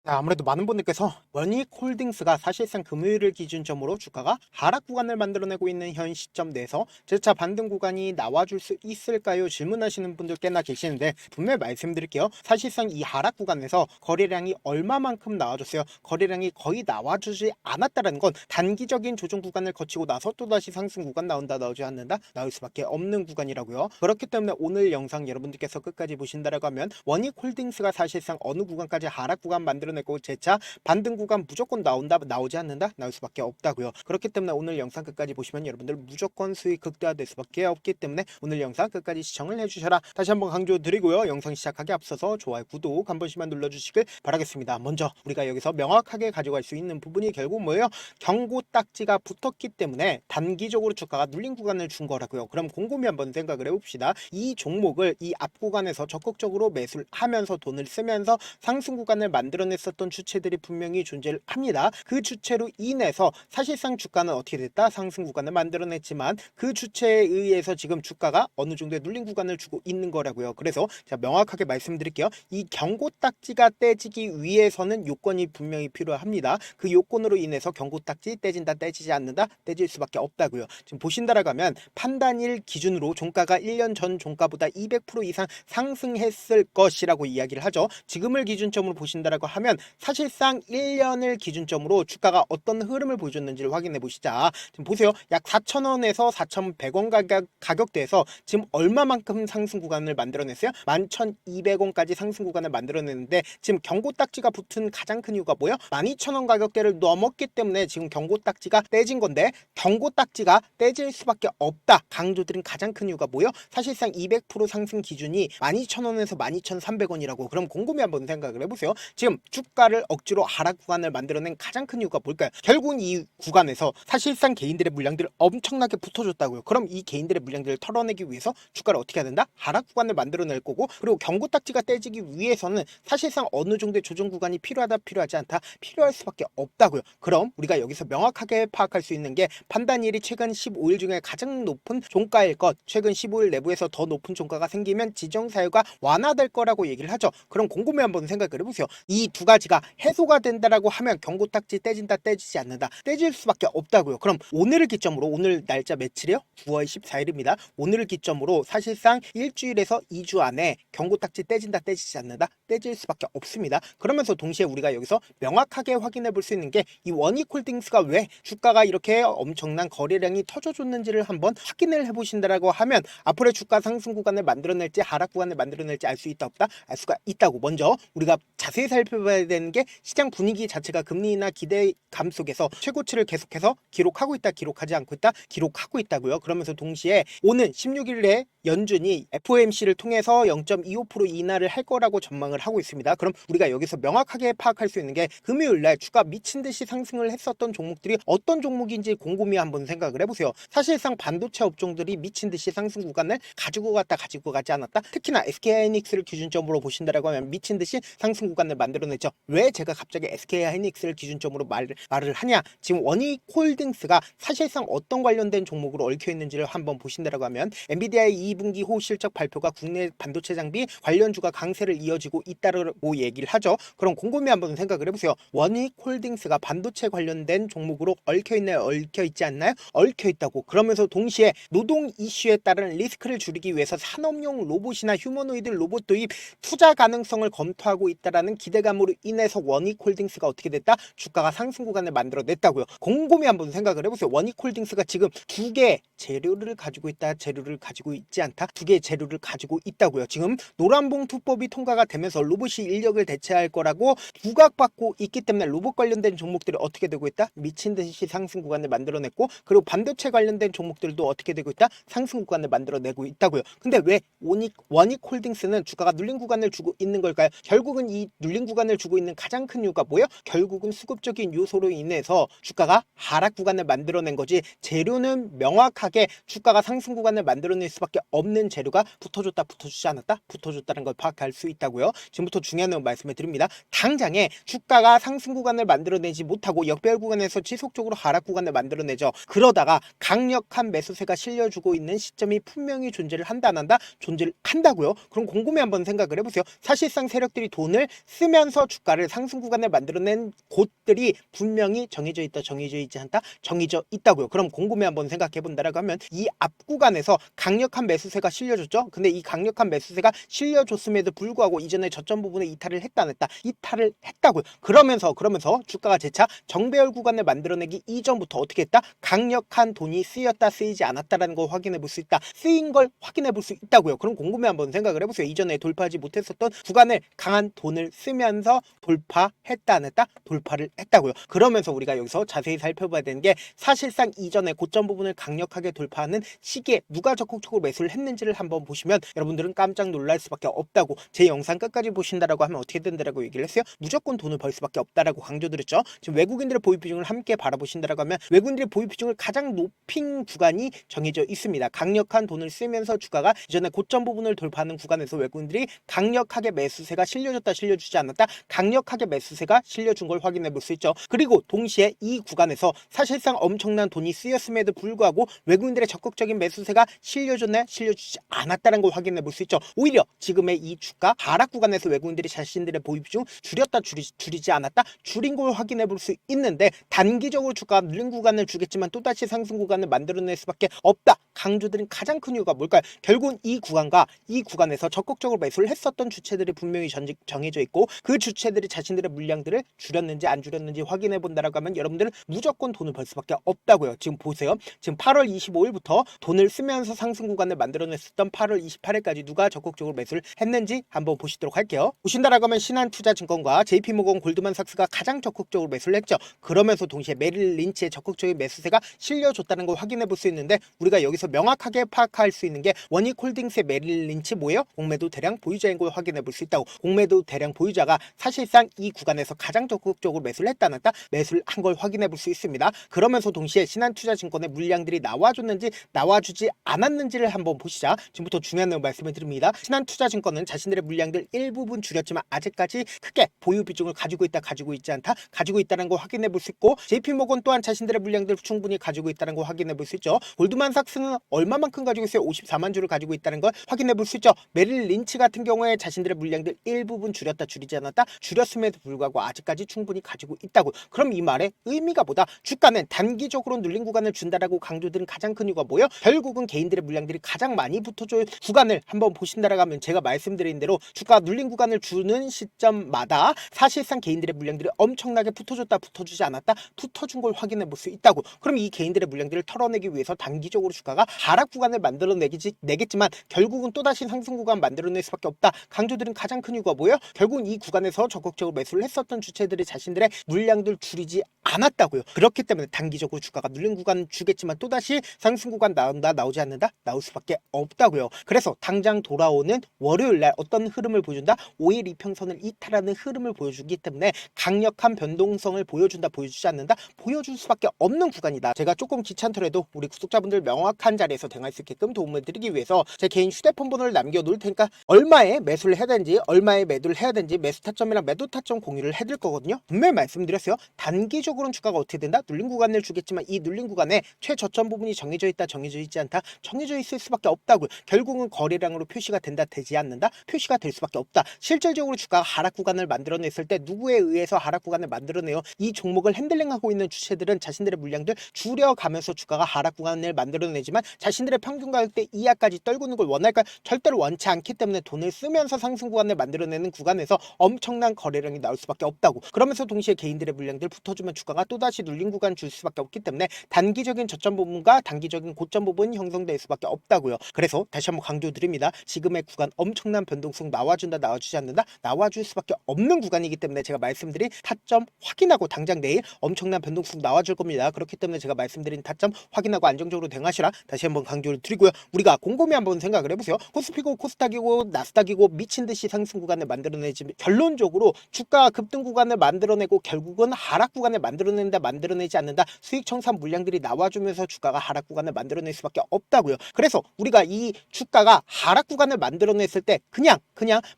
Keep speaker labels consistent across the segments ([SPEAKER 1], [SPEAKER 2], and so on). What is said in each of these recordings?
[SPEAKER 1] 아무래도 많은 분들께서 원익홀딩스가 사실상 금요일을 기준점으로 주가가 하락 구간을 만들어내고 있는 현 시점 내에서 재차 반등 구간이 나와줄 수 있을까요? 질문하시는 분들 꽤나 계시는데 분명히 말씀드릴게요. 사실상 이 하락 구간에서 거래량이 얼마만큼 나와줬어요? 거래량이 거의 나와주지 않았다는 건 단기적인 조정 구간을 거치고 나서 또다시 상승 구간 나온다 나오지 않는다 나올 수밖에 없는 구간이라고요. 그렇기 때문에 오늘 영상 여러분들께서 끝까지 보신다라고 하면 원익홀딩스가 사실상 어느 구간까지 하락 구간 만들어내고 재차 반등 구간 무조건 나온다 나오지 않는다 나올 수밖에 없다고요. 그렇기 때문에 오늘 영상 끝까지 보시면 여러분들 무조건 수익 극대화될 수밖에 없기 때문에 오늘 영상 끝까지 시청을 해주셔라 다시 한번 강조드리고요. 영상 시작하기 앞서서 좋아요 구독 한 번씩만 눌러주시길 바라겠습니다. 먼저 우리가 여기서 명확하게 가져갈 수 있는 부분이 결국 뭐예요? 경고 딱지가 붙었기 때문에 단기적으로 주가가 눌린 구간을 준 거라고요. 그럼 곰곰이 한번 생각을 해봅시다. 이 종목을 이 앞 구간에서 적극적으로 매수를 하면서 돈을 쓰면서 상승 구간을 만들어냈었던 주체들이 분명히 존재를 합니다. 그 주체로 인해서 사실상 주가는 어떻게 됐다? 상승 구간을 만들어냈지만 그 주체에 의해서 지금 주가가 어느 정도의 눌린 구간을 주고 있는 거라고요. 그래서 제가 명확하게 말씀드릴게요. 이 경고 딱지가 떼지기 위해서는 요건이 분명히 필요합니다. 그 요건으로 인해서 경고 딱지 떼진다 떼지지 않는다 떼질 수밖에 없다고요. 지금 보신다라고 하면 판단일 기준으로 종가가 1년 전 종가보다 200% 이상 상승했을 것이라고 이야기를 하죠. 지금을 기준점으로 보신다라고 하면 사실상 1년을 기준점으로 주가가 어떤 흐름을 보여줬는지를 확인해 보시자. 지금 보세요. 약 4,000원에서 4,100원 가격대에서 지금 얼마만큼 상승 구간을 만들어냈어요? 11,200원까지 상승 구간을 만들어냈는데 지금 경고 딱지가 붙은 가장 큰 이유가 뭐예요? 12,000원 가격대를 넘었기 때문에 지금 경고 딱지가 떼진 건데 경고 딱지가 떼질 수밖에 없다. 강조드린 가장 큰 이유가 뭐예요? 사실상 200% 상승 기준이 12,000원에서 12,300원이라고. 그럼 곰곰이 한번 생각을 해보세요. 지금 주가를 억지로 하락 구간을 만들어낸 가장 큰 이유가 뭘까요? 결국은 이 구간에서 사실상 개인들의 물량들을 엄청나게 붙어줬다고요. 그럼 이 개인들의 물량들을 털어내기 위해서 주가를 어떻게 해야 된다? 하락 구간을 만들어낼 거고, 그리고 경고 딱지가 떼지기 위해서는 사실상 어느 정도의 조정 구간이 필요하다 필요하지 않다 필요할 수밖에 없다고요. 그럼 우리가 여기서 명확하게 파악할 수 있는 게 판단일이 최근 15일 중에 가장 높은 종가일 것, 최근 15일 내부에서 더 높은 종가가 생기면 지정사유가 완화될 거라고 얘기를 하죠. 그럼 곰곰이 한번 생각을 해보세요. 이 두 가지가 해소가 된다라고 하면 경고 딱지 떼진다 떼지지 않는다 떼질 수밖에 없다고요. 그럼 오늘을 기점으로, 오늘 날짜 며칠이요? 9월 14일입니다. 오늘을 기점으로 사실상 일주일에서 2주 안에 경고 딱지 떼진다 떼지지 않는다 떼질 수밖에 없습니다. 그러면서 동시에 우리가 여기서 명확하게 확인해 볼 수 있는 게 이 원익홀딩스가 왜 주가가 이렇게 엄청난 거래량이 터져줬는지를 한번 확인을 해보신다라고 하면 앞으로의 주가 상승 구간을 만들어낼지 하락 구간을 만들어낼지 알 수 있다 없다? 알 수가 있다고. 먼저 우리가 자세히 살펴봐야 되는 게 시장 분위기 자체가 금리나 기대감 속에서 최고치를 계속해서 기록하고 있다 기록하지 않고 있다 기록하고 있다고요. 그러면서 동시에 오는 16일에 연준이 FOMC를 통해서 0.25% 인하를 할 거라고 전망을 하고 있습니다. 그럼 우리가 여기서 명확하게 파악할 수 있는 게 금요일날 주가 미친 듯이 상승을 했었던 종목들이 어떤 종목인지 곰곰이 한번 생각을 해보세요. 사실상 반도체 업종들이 미친 듯이 상승 구간을 가지고 갔다 가지고 가지 않았다. 특히나 SK하이닉스를 기준점으로 보신다라고 하면 미친 듯이 상승 구간을 만들어냈죠. 왜 제가 갑자기 SK하이닉스를 기준점으로 말을 하냐? 지금 원익홀딩스가 사실상 어떤 관련된 종목으로 얽혀 있는지를 한번 보신다라고 하면 엔비디아의 2분기 호 실적 발표가 국내 반도체 장비 관련주가 강세를 이어지고 있다고 얘기를 하죠. 그럼 곰곰이 한번 생각을 해보세요. 원익홀딩스가 반도체 관련된 종목으로 얽혀 있나요? 얽혀 있지 않나요? 얽혀 있다고. 그러면서 동시에 노동 이슈에 따른 리스크를 줄이기 위해서 산업용 로봇이나 휴머노이드 로봇 도입 투자 가능성을 검토하고 있다라는 기대감으로 인해서 원익홀딩스가 어떻게 됐다? 주가가 상승 구간을 만들어냈다고요. 곰곰이 한번 생각을 해보세요. 원익홀딩스가 지금 두 개 재료를 가지고 있다, 재료를 가지고 있지 않다, 두 개의 재료를 가지고 있다고요. 지금 노란봉투법이 통과가 되면서 로봇이 인력을 대체할 거라고 부각받고 있기 때문에 로봇 관련된 종목들이 어떻게 되고 있다? 미친 듯이 상승 구간을 만들어냈고, 그리고 반도체 관련된 종목들도 어떻게 되고 있다? 상승 구간을 만들어내고 있다고요. 근데 왜 원익홀딩스는 주가가 눌린 구간을 주고 있는 걸까요? 결국은 이 눌린 구간을 주고 있는 가장 큰 이유가 뭐예요? 결국은 수급적인 요소로 인해서 주가가 하락 구간을 만들어낸 거지, 재료는 명확하게 주가가 상승 구간을 만들어낼 수밖에 없는 재료가 붙어줬다 붙어주지 않았다 붙어줬다는 걸 파악할 수 있다고요. 지금부터 중요한 내용 말씀을 드립니다. 당장에 주가가 상승 구간을 만들어내지 못하고 역배열 구간에서 지속적으로 하락 구간을 만들어내죠. 그러다가 강력한 매수세가 실려주고 있는 시점이 분명히 존재를 한다 안 한다? 존재를 한다고요. 그럼 곰곰이 한번 생각을 해보세요. 사실상 세력들이 돈을 쓰면서 주가를 상승 구간을 만들어낸 곳들이 분명히 정해져 있다, 정해져 있지 않다, 정해져 있다고요. 그럼 곰곰이 한번 생각해 본다라고 하면 이 앞 구간에서 강력한 매수세가 실려줬죠. 근데 이 강력한 매수세가 실려줬음에도 불구하고 이전에 저점 부분에 이탈을 했다 안 했다? 이탈을 했다고요. 그러면서 주가가 재차 정배열 구간을 만들어내기 이전부터 어떻게 했다? 강력한 돈이 쓰였다, 쓰이지 않았다라는 걸 확인해 볼 수 있다. 쓰인 걸 확인해 볼 수 있다고요. 그럼 곰곰이 한번 생각을 해보세요. 이전에 돌파하지 못했었던 구간을 강한 돈을 쓰면서 돌파했다 안 했다? 돌파를 했다고요. 그러면서 우리가 여기서 자세히 살펴봐야 되는 게 사실상 이전에 고점 부분을 강력하게 돌파하는 시기에 누가 적극적으로 매수를 했는지를 한번 보시면 여러분들은 깜짝 놀랄 수밖에 없다고. 제 영상 끝까지 보신다라고 하면 어떻게 된다라고 얘기를 했어요? 무조건 돈을 벌 수밖에 없다라고 강조드렸죠. 지금 외국인들의 보유 비중을 함께 바라보신다라고 하면 외국인들의 보유 비중을 가장 높인 구간이 정해져 있습니다. 강력한 돈을 쓰면서 주가가 이전에 고점 부분을 돌파하는 구간에서 외국인들이 강력하게 매수세가 실려줬다, 실려주지 않았다, 강력하게 매수세가 실려준 걸 확인해 볼 수 있죠. 그리고 동시에 이 구간에서 사실상 엄청난 돈이 쓰였음에도 불구하고 외국인들의 적극적인 매수세가 실려줬나요? 실려주지 않았다는 걸 확인해 볼 수 있죠. 오히려 지금의 이 주가 하락 구간에서 외국인들이 자신들의 보유 비중 줄였다, 줄이지 않았다, 줄인 걸 확인해 볼 수 있는데 단기적으로 주가가 늘린 구간을 주겠지만 또다시 상승 구간을 만들어낼 수밖에 없다. 강조드린 가장 큰 이유가 뭘까요? 결국은 이 구간에서 적극적으로 매수를 했었던 주체들이 분명히 정해져 있고 그 주체들이 자신들의 물량들을 줄였는지 안 줄였는지 확인해 본다라고 하면 여러분들은 무조건 돈을 벌 수밖에 없다고요. 지금 보세요. 지금 8월 25일부터 돈을 쓰면서 상승 구간을 만들어냈었던 8월 28일까지 누가 적극적으로 매수를 했는지 한번 보시도록 할게요. 보신다라고 하면 신한투자증권과 JP모건 골드만삭스가 가장 적극적으로 매수를 했죠. 그러면서 동시에 메릴 린치의 적극적인 매수세가 실려줬다는 걸 확인해 볼 수 있는데 우리가 여기서 명확하게 파악할 수 있는 게 원익홀딩스의 메릴 린치 뭐예요? 공매도 대량 보유자인 걸 확인해 볼 수 있다고. 공매도 대량 보유자가 사실상 이 구간에서 가장 적극적으로 매수를 했다 안 했다? 매수를 한 걸 확인해 볼 수 있습니다. 그러면서 동시에 신한투자증권의 물량들이 나와줬는지 나와주지 않았는지를 한번 보시자. 지금부터 중요한 내용 말씀을 드립니다. 신한투자증권은 자신들의 물량들 일부분 줄였지만 아직까지 크게 보유 비중을 가지고 있다, 가지고 있지 않다, 가지고 있다는 걸 확인해 볼 수 있고 JP모건 또한 자신들의 물량들 충분히 가지고 있다는 걸 확인해 볼 수 있죠. 골드만삭스는 얼마만큼 가지고 있어요? 54만 주를 가지고 있다는 걸 확인해 볼 수 있죠. 메릴 린치 같은 경우에 자신들의 물량들 일부분 줄였다, 줄이지 않았다, 줄였음에도 불구하고 아직까지 충분히 가지고 있다고. 그럼 이 말의 의미가 뭐다? 주가는 단기적으로 눌린 구간을 준다라고 강조드린 가장 큰 이유가 뭐예요? 결국은 개인들의 물량들이 가장 많이 붙어줄 구간을 한번 보신다라고 하면 제가 말씀드린 대로 주가가 눌린 구간을 주는 시점마다 사실상 개인들의 물량들이 엄청나게 붙어줬다, 붙어주지 않았다, 붙어준 걸 확인해 볼 수 있다고. 그럼 이 개인들의 물량들을 털어내기 위해서 단기적으로 주가가 하락 구간을 만들어내겠지만 결국은 또다시 상승 구간 만들어낼 수밖에 없다. 강조드린 가장 큰 이유가 뭐예요? 결국은 이 구간에서 적극적으로 매수를 했었던 주체들이 자신들의 물량들 줄이지 않았다고요. 그렇기 때문에 단기적으로 주가가 눌린 구간 주겠지만 또다시 상승 구간 나온다, 나오지 않는다, 나올 수밖에 없다고요. 그래서 당장 돌아오는 월요일날 어떤 흐름을 보여준다? 5일 이평선을 이탈하는 흐름을 보여주기 때문에 강력한 변동성을 보여준다, 보여주지 않는다, 보여줄 수밖에 없는 구간이다. 제가 조금 귀찮더라도 우리 구독자분들 명확한 자리에서 대응할 수 있게끔 도움을 드리기 위해서 제 개인 휴대폰 번호를 남겨놓을 테니까 얼마에 매수를 해야 되는지, 얼마에 매도를 해야 되는지 매수 타점이랑 매도 타점 공유를 해드릴 거거든요. 분명히 말씀드렸어요. 단기적으로는 주가가 어떻게 된다? 눌린 구간을 주겠지만 이 눌린 구간에 최저점 부분이 정해져 있다, 정해져 있지 않다, 정해져 있을 수밖에 없다고요. 결국은 거래량으로 표시가 된다, 되지 않는다, 표시가 될 수밖에 없다. 실질적으로 주가가 하락 구간을 만들어냈을 때 누구에 의해서 하락 구간을 만들어내요? 이 종목을 핸들링하고 있는 주체들은 자신들의 물량들 줄여가면서 주가가 하락 구간을 만들어내지만 자신들의 평균 가격대 이하까지 떨구는 걸 원할까요? 절대로 원치 않기 때문에 돈을 쓰면서 상승 구간을 만들어내는 구간에서 엄청난 거래량이 나올 수밖에 없다고. 그러면서 동시에 개인들의 물량들 붙어주면 주가가 또다시 눌린 구간 줄 수밖에 없기 때문에 단기적인 저점 부분과 단기적인 고점 부분이 형성될 수밖에 없다고요. 그래서 다시 한번 강조드립니다. 지금의 구간 엄청난 변동성 나와준다, 나와주지 않는다, 나와줄 수밖에 없는 구간이기 때문에 제가 말씀드린 타점 확인하고 당장 내일 엄청난 변동성 나와줄 겁니다. 그렇기 때문에 제가 말씀드린 타점 확인하고 안정적으로 대응하시라 다시 한번 강조를 드리고요. 우리가 곰곰이 한번 생각을 해보세요. 코스피고 코스닥이고 나스닥이고 미친듯이 상승 구간을 만들어내지 결론적으로 주가 급등 구간을 만들어내고 결국은 하락 구간을 만들어낸다, 만들어내지 않는다, 수익 청산 물량들이 나와주면서 주가가 하락 구간을 만들어낼 수밖에 없다고요. 그래서 우리가 이 주가가 하락 구간을 만들어냈을 때 그냥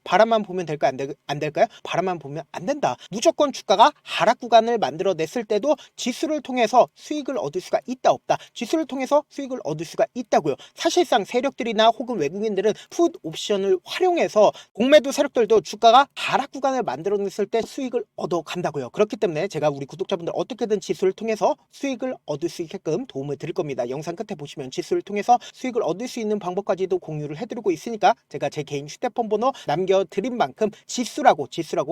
[SPEAKER 1] 바람만 보면 될까요? 안 될까요? 바람만 보면 안 된다. 무조건 주가가 하락 구간을 만들어냈을 때도 지수를 통해서 수익을 얻을 수가 있다, 없다? 지수를 통해서 수익을 얻을 수가 있다고요. 사실상 세력들이나 혹은 외국인들은 풋 옵션을 활용해서 공매도 세력들도 주가가 하락 구간을 만들어냈을 때 수익을 얻어간다고요. 그렇기 때문에 제가 우리 구독자분들 어떻게든 지수를 통해서 수익을 얻을 수 있게끔 도움을 드릴 겁니다. 영상 끝에 보시면 지수를 통해서 수익을 얻을 수 있는 방법까지도 공유를 해드리고 있으니까 제가 제 개인 휴대폰 번호 남겨드린 만큼 지수라고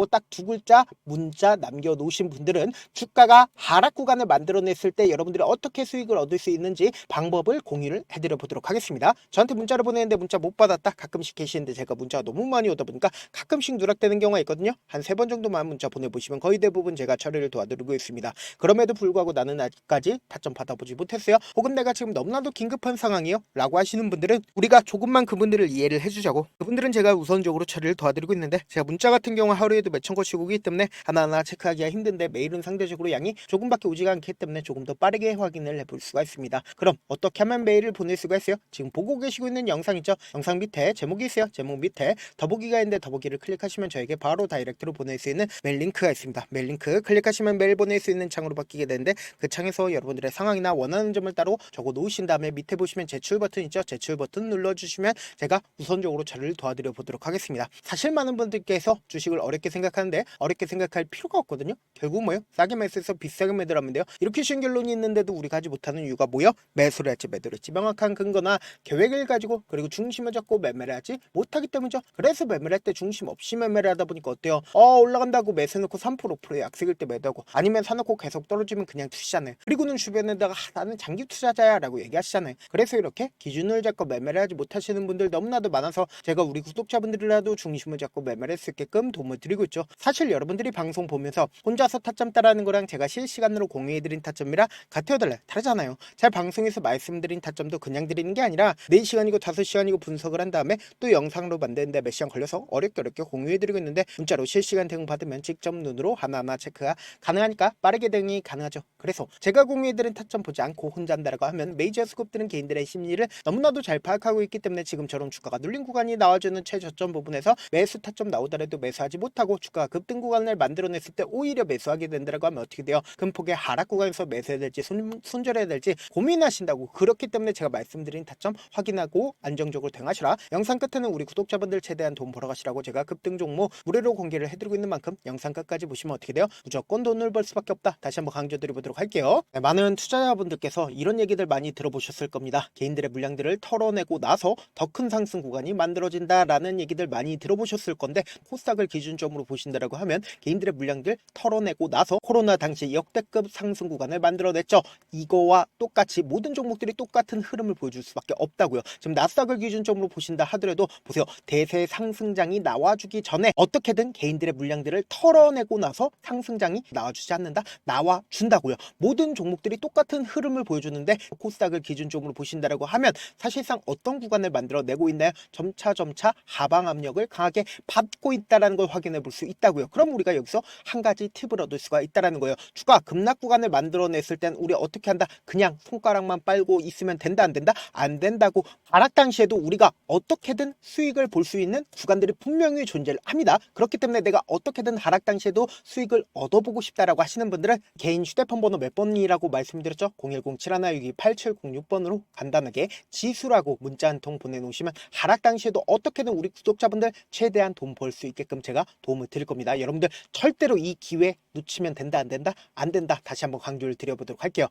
[SPEAKER 1] 딱 두 글자 문자 남겨놓으신 분들은 주가가 하락 구간을 만들어냈을 때 여러분들이 어떻게 수익을 얻을 수 있는지 방법을 공유를 해드려 보도록 하겠습니다. 저한테 문자를 보내는데 문자 못 받았다 가끔씩 계시는데 제가 문자가 너무 많이 오다 보니까 가끔씩 누락되는 경우가 있거든요. 한 3번 정도만 문자 보내보시면 거의 대부분 제가 처리를 도와드리고 있습니다. 그럼에도 불구하고 나는 아직까지 타점 받아보지 못했어요. 혹은 내가 지금 너무나도 긴급한 상황이요 라고 하시는 분들은 우리가 조금만 그분들을 이해를 해주자고, 그분들은 제가 우선적으로 처리를 도와드리고 있는데 제가 문자 같은 경우 하루에도 몇천 건씩 오기 때문에 하나하나 체크하기가 힘든데 메일은 상대적으로 양이 조금밖에 오지가 않기 때문에 조금 더 빠르게 확인을 해볼 수가 있습니다. 그럼 어떻게 하면 메일을 보낼 수가 있어요? 지금 보고 계시고 있는 영상 있죠? 영상 밑에 제목이 있어요. 제목 밑에 더보기가 있는데 더보기를 클릭하시면 저에게 바로 다이렉트로 보낼 수 있는 메일 링크가 있습니다. 메일 링크 클릭하시면 메일 보낼 수 있는 창으로 바뀌게 되는데 그 창에서 여러분들의 상황이나 원하는 점을 따로 적어 놓으신 다음에 밑에 보시면 제출 버튼 있죠? 제출 버튼 눌러주시면 제가 우선적으로 처리를 도와드려 보도록 하겠습니다. 사실 많은 분들께서 주식을 어렵게 생각하는데 어렵게 생각할 필요가 없거든요. 결국 뭐요? 싸게 매수해서 비싸게 매도하면 돼요. 이렇게 쉬운 결론이 있는데도 우리가 하지 못하는 이유가 뭐요? 매수를 할지 매도를 할지 명확한 근거나 계획을 가지고 그리고 중심을 잡고 매매를 하지 못하기 때문이죠. 그래서 매매를 할 때 중심 없이 매매를 하다 보니까 어때요? 올라간다고 매수해놓고 3% 5% 약세일 때 매도하고, 아니면 사놓고 계속 떨어지면 그냥 투시잖아요. 그리고는 주변에다가 나는 장기 투자자야 라고 얘기하시잖아요. 그래서 이렇게 기준을 잡고 매매를 하지 못하시는 분들 너무나도 많아서 제가 우리 구독자분들이라도 중심을 잡고 매매를 할 수 있게끔 도움을 드리고 있죠. 사실 여러분들이 방송 보면서 혼자서 타점 따라하는 거랑 제가 실시간으로 공유해드린 타점이랑 같아요 달라요? 다르잖아요. 제가 방송에서 말씀드린 타점도 그냥 드리는 게 아니라 4시간이고 5시간이고 분석을 한 다음에 또 영상으로 만드는데 몇 시간 걸려서 어렵게 공유해드리고 있는데 문자로 실시간 대응 받으면 직접 눈으로 하나하나 체크가 가능하니까 빠르게 대응이 가능하죠. 그래서 제가 공유해드린 타점 보지 않고 혼자 한다라고 하면 메이저 스kup들은 개인들의 심리를 너무나도 잘 파악하고 있기 때문에 지금처럼 주가가 눌린 구간이 나와주는 최저점 부분에서 매수 타점 나오더라도 매수하지 못하고 주가가 급등 구간을 만들어냈을 때 오히려 매수하게 된다라고 하면 어떻게 돼요? 큰 폭의 하락 구간에서 매수해야 될지 손절해야 될지 고민하신다고. 그렇기 때문에 제가 말씀드린 타점 확인하고 안정적으로 대응하시라. 영상 끝에는 우리 구독자분들 최대한 돈 벌어가시라고 제가 급등 종목 무료로 공개를 해드리고 있는 만큼 영상 끝까지 보시면 어떻게 돼요? 무조건 돈을 벌 수밖에 없다. 다시 한번 강조드려보도록 할게요. 네, 많은 투자자분들께서 이런 얘기들 많이 들어보셨을 겁니다. 개인들의 물량들을 털어내고 나서 더 큰 상승 구간이 만들어진다라는 얘기들 많이 들어보셨을 건데, 코스닥을 기준점으로 보신다라고 하면 개인들의 물량들 털어내고 나서 코로나 당시 역대급 상승 구간을 만들어냈죠. 이거와 똑같이 모든 종목들이 똑같은 흐름을 보여줄 수밖에 없다고요. 지금 나스닥을 기준점으로 보신다 하더라도 보세요. 대세 상승장이 나와주기 전에 어떻게든 개인들의 물량들을 털어내고 나서 상승장이 나와주지 않는다? 나와준다고요. 모든 종목들이 똑같은 흐름을 보여주는데 코스닥을 기준점으로 보신다라고 하면 사실상 어떤 구간을 만들어내고 있나요? 점차 하방 압력을 강하게 받고 있다는 걸 확인해 볼 수 있다고요. 그럼 우리가 여기서 한 가지 팁을 얻을 수가 있다는 거예요. 주가 급락 구간을 만들어냈을 땐 우리 어떻게 한다? 그냥 손가락만 빨고 있으면 된다 안 된다? 안 된다고. 하락 당시에도 우리가 어떻게든 수익을 볼 수 있는 구간들이 분명히 존재를 합니다. 그렇기 때문에 내가 어떻게든 하락 당시에도 수익을 얻어보고 싶다라고 하시는 분들은 개인 휴대폰 번호 몇 번이라고 말씀드렸죠? 010-7162-8706번으로 간단하게 지수라고 문자 한 통 보내놓으시면 하락 당시에도 어떻게든 우리 구독자분들 최대한 돈 벌 수 있게끔 제가 도움을 드릴 겁니다. 여러분들 절대로 이 기회 놓치면 된다 안 된다? 안 된다. 다시 한번 강조를 드려보도록 할게요.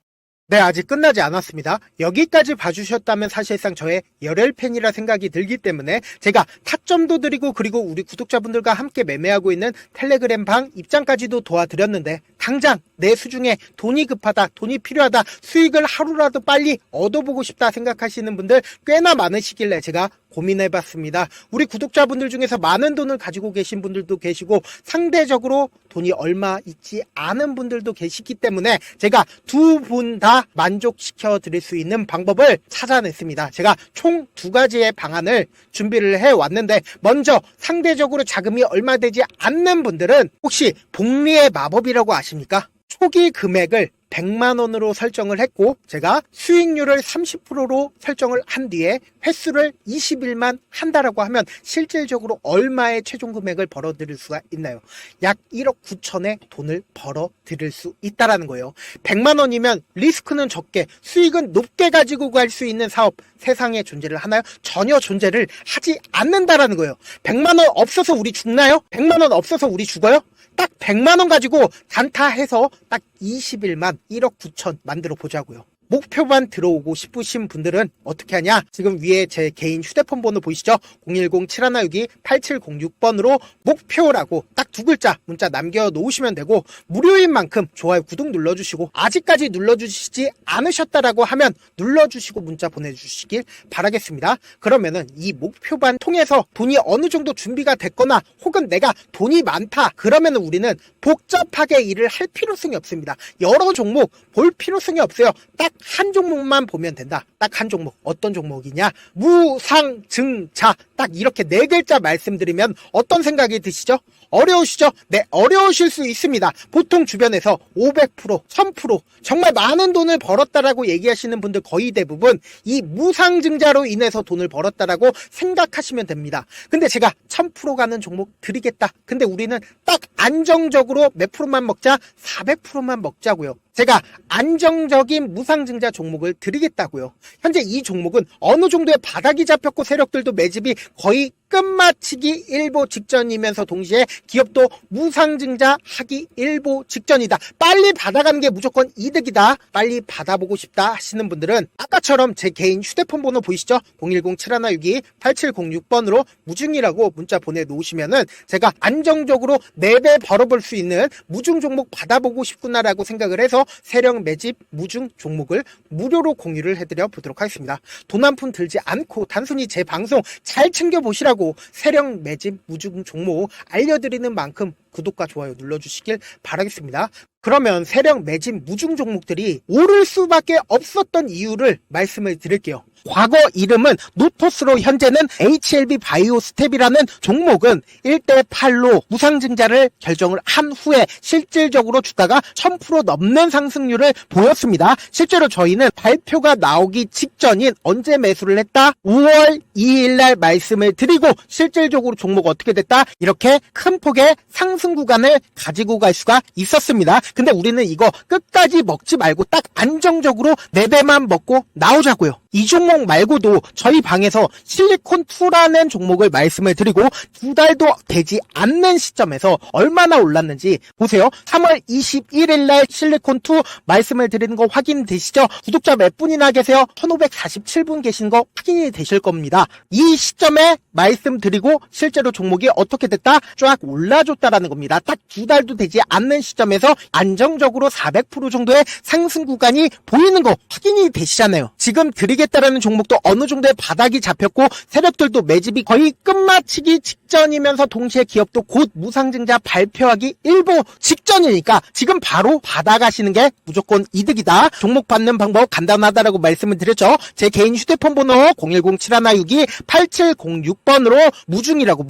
[SPEAKER 1] 네, 아직 끝나지 않았습니다. 여기까지 봐주셨다면 사실상 저의 열혈 팬이라 생각이 들기 때문에 제가 타점도 드리고 그리고 우리 구독자분들과 함께 매매하고 있는 텔레그램 방 입장까지도 도와드렸는데, 당장 내 수중에 돈이 급하다, 돈이 필요하다, 수익을 하루라도 빨리 얻어보고 싶다 생각하시는 분들 꽤나 많으시길래 제가 고민해봤습니다. 우리 구독자분들 중에서 많은 돈을 가지고 계신 분들도 계시고 상대적으로 돈이 얼마 있지 않은 분들도 계시기 때문에 제가 두 분 다 만족시켜 드릴 수 있는 방법을 찾아냈습니다. 제가 총 2가지의 방안을 준비를 해왔는데, 먼저 상대적으로 자금이 얼마 되지 않는 분들은 혹시 복리의 마법이라고 아십니까? 초기 금액을 100만원으로 설정을 했고 제가 수익률을 30%로 설정을 한 뒤에 횟수를 20일만 한다라고 하면 실질적으로 얼마의 최종 금액을 벌어들일 수가 있나요? 약 1억 9천의 돈을 벌어들일 수 있다라는 거예요. 100만원이면 리스크는 적게 수익은 높게 가지고 갈 수 있는 사업 세상에 존재를 하나요? 전혀 존재를 하지 않는다라는 거예요. 100만원 없어서 우리 죽나요? 100만원 없어서 우리 죽어요? 딱 100만원 가지고 단타해서 딱 20일만 1억 9천 만들어 보자고요. 목표만 들어오고 싶으신 분들은 어떻게 하냐? 지금 위에 제 개인 휴대폰 번호 보이시죠? 010-7162-8706번으로 목표라고 딱 두 글자 문자 남겨놓으시면 되고 무료인 만큼 좋아요, 구독 눌러주시고 아직까지 눌러주시지 않으셨다라고 하면 눌러주시고 문자 보내주시길 바라겠습니다. 그러면은 이 목표반 통해서 돈이 어느 정도 준비가 됐거나 혹은 내가 돈이 많다 그러면은 우리는 복잡하게 일을 할 필요성이 없습니다. 여러 종목 볼 필요성이 없어요. 딱 한 종목만 보면 된다. 딱 한 종목. 어떤 종목이냐? 무상증자. 딱 이렇게 네 글자 말씀드리면 어떤 생각이 드시죠? 어려우시죠? 네, 어려우실 수 있습니다. 보통 주변에서 500%, 1000% 정말 많은 돈을 벌었다라고 얘기하시는 분들 거의 대부분 이 무상증자로 인해서 돈을 벌었다라고 생각하시면 됩니다. 근데 제가 1000% 가는 종목 드리겠다. 근데 우리는 딱 안정적으로 몇 프로만 먹자? 400%만 먹자고요. 제가 안정적인 무상증자 종목을 드리겠다고요. 현재 이 종목은 어느 정도의 바닥이 잡혔고 세력들도 매집이 거의 끝마치기 일보 직전이면서 동시에 기업도 무상증자 하기 일보 직전이다. 빨리 받아가는 게 무조건 이득이다. 빨리 받아보고 싶다 하시는 분들은 아까처럼 제 개인 휴대폰 번호 보이시죠? 010-7162-8706번으로 무중이라고 문자 보내놓으시면은 제가 안정적으로 4배 벌어볼 수 있는 무중 종목 받아보고 싶구나라고 생각을 해서 세력 매집 무중 종목을 무료로 공유를 해드려 보도록 하겠습니다. 돈 한 푼 들지 않고 단순히 제 방송 잘 챙겨보시라고 세력 매집 무중 종목 알려드리는 만큼 구독과 좋아요 눌러주시길 바라겠습니다. 그러면 세력 매집 무중 종목들이 오를 수밖에 없었던 이유를 말씀을 드릴게요. 과거 이름은 노토스로 현재는 HLB 바이오스텝이라는 종목은 1대8로 무상증자를 결정을 한 후에 실질적으로 주가가 1000% 넘는 상승률을 보였습니다. 실제로 저희는 발표가 나오기 직전인 언제 매수를 했다? 5월 2일날 말씀을 드리고 실질적으로 종목 어떻게 됐다? 이렇게 큰 폭의 상승 구간을 가지고 갈 수가 있었습니다. 근데 우리는 이거 끝까지 먹지 말고 딱 안정적으로 4배만 먹고 나오자고요. 이 종목 말고도 저희 방에서 실리콘2라는 종목을 말씀을 드리고 2달도 되지 않는 시점에서 얼마나 올랐는지 보세요. 3월 21일 날 실리콘2 말씀을 드리는 거 확인되시죠? 구독자 몇 분이나 계세요? 1547분 계신 거 확인이 되실 겁니다. 이 시점에 말씀드리고 실제로 종목이 어떻게 됐다? 쫙 올라줬다라는 겁니다. 딱 2달도 되지 않는 시점에서 안정적으로 400% 정도의 상승 구간이 보이는 거 확인이 되시잖아요. 지금 드리겠다라는 종목도 어느 정도의 바닥이 잡혔고 세력들도 매집이 거의 끝마치기 직전이면서 동시에 기업도 곧 무상증자 발표하기 일보 직전이니까 지금 바로 받아가시는 게 무조건 이득이다. 종목 받는 방법 간단하다라고 말씀을 드렸죠. 제 개인 휴대폰 번호 010-7162-8706번으로 무중이라고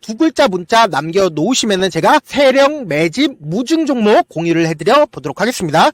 [SPEAKER 1] 두 글자 문자 남겨놓으시면은 제가 세력 매집 무중 종목 공유를 해드려 보도록 하겠습니다.